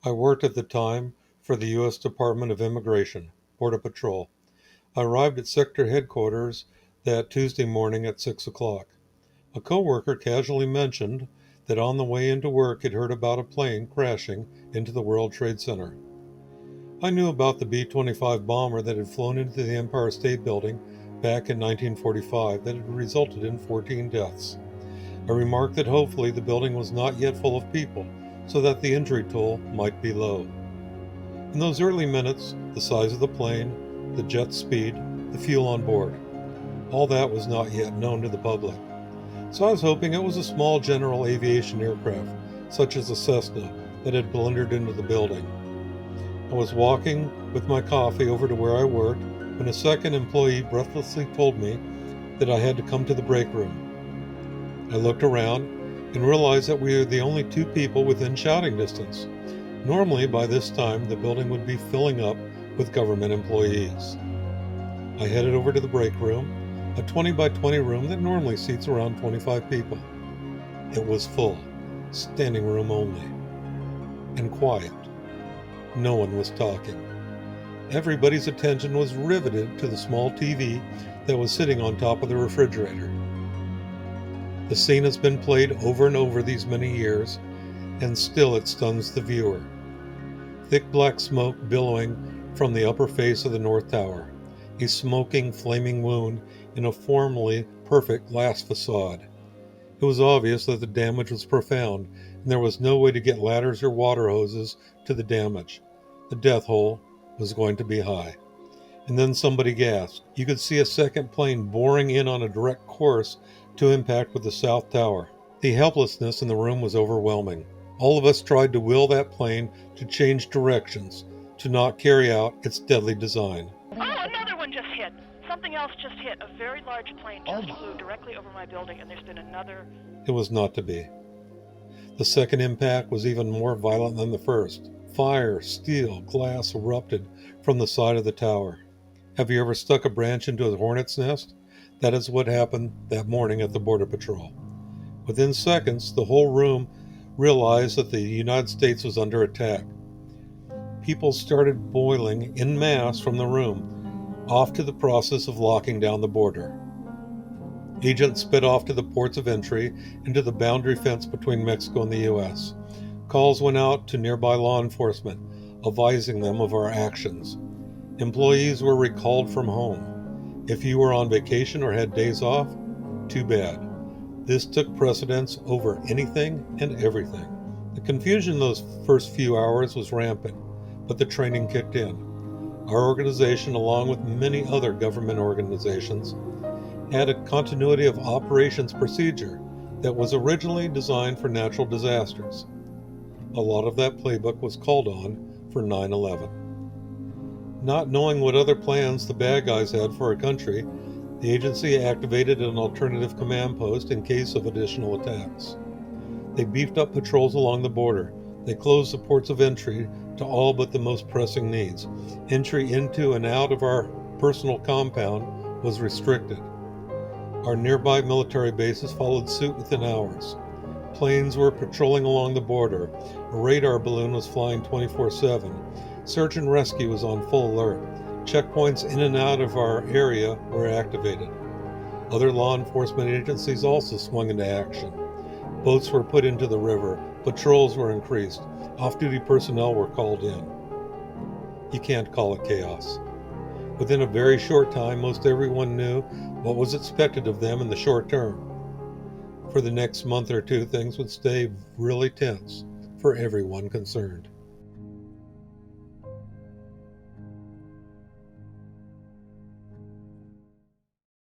I worked at the time for the U.S. Department of Immigration, Border Patrol. I arrived at sector headquarters that Tuesday morning at 6 o'clock. A coworker casually mentioned that on the way into work he'd heard about a plane crashing into the World Trade Center. I knew about the B-25 bomber that had flown into the Empire State Building back in 1945 that had resulted in 14 deaths. I remarked that hopefully the building was not yet full of people, so that the injury toll might be low. In those early minutes, the size of the plane, the jet speed, the fuel on board, all that was not yet known to the public. So I was hoping it was a small general aviation aircraft, such as a Cessna, that had blundered into the building. I was walking with my coffee over to where I worked when a second employee breathlessly told me that I had to come to the break room. I looked around and realized that we were the only two people within shouting distance. Normally, by this time, the building would be filling up with government employees. I headed over to the break room, a 20 by 20 room that normally seats around 25 people. It was full, standing room only, and quiet. No one was talking. Everybody's attention was riveted to the small TV that was sitting on top of the refrigerator. The scene has been played over and over these many years, and still it stuns the viewer. Thick black smoke billowing from the upper face of the North Tower, a smoking, flaming wound in a formerly perfect glass facade. It was obvious that the damage was profound, and there was no way to get ladders or water hoses to the damage. The death toll was going to be high. And then somebody gasped. You could see a second plane boring in on a direct course to impact with the South Tower. The helplessness in the room was overwhelming. All of us tried to will that plane to change directions, to not carry out its deadly design. Oh, another one just hit. Something else just hit. A very large plane just flew directly over my building, and there's been another. It was not to be. The second impact was even more violent than the first. Fire, steel, glass erupted from the side of the tower. Have you ever stuck a branch into a hornet's nest? That is what happened that morning at the Border Patrol. Within seconds, the whole room realized that the United States was under attack. People started boiling en masse from the room, off to the process of locking down the border. Agents sped off to the ports of entry and to the boundary fence between Mexico and the U.S. Calls went out to nearby law enforcement, advising them of our actions. Employees were recalled from home. If you were on vacation or had days off, too bad. This took precedence over anything and everything. The confusion those first few hours was rampant, but the training kicked in. Our organization, along with many other government organizations, had a continuity of operations procedure that was originally designed for natural disasters. A lot of that playbook was called on for 9/11. Not knowing what other plans the bad guys had for our country, the agency activated an alternative command post in case of additional attacks. They beefed up patrols along the border. They closed the ports of entry to all but the most pressing needs. Entry into and out of our personal compound was restricted. Our nearby military bases followed suit within hours. Planes were patrolling along the border. A radar balloon was flying 24/7. Search and rescue was on full alert. Checkpoints in and out of our area were activated. Other law enforcement agencies also swung into action. Boats were put into the river. Patrols were increased. Off-duty personnel were called in. You can't call it chaos. Within a very short time, most everyone knew what was expected of them in the short term. For the next month or two, things would stay really tense for everyone concerned.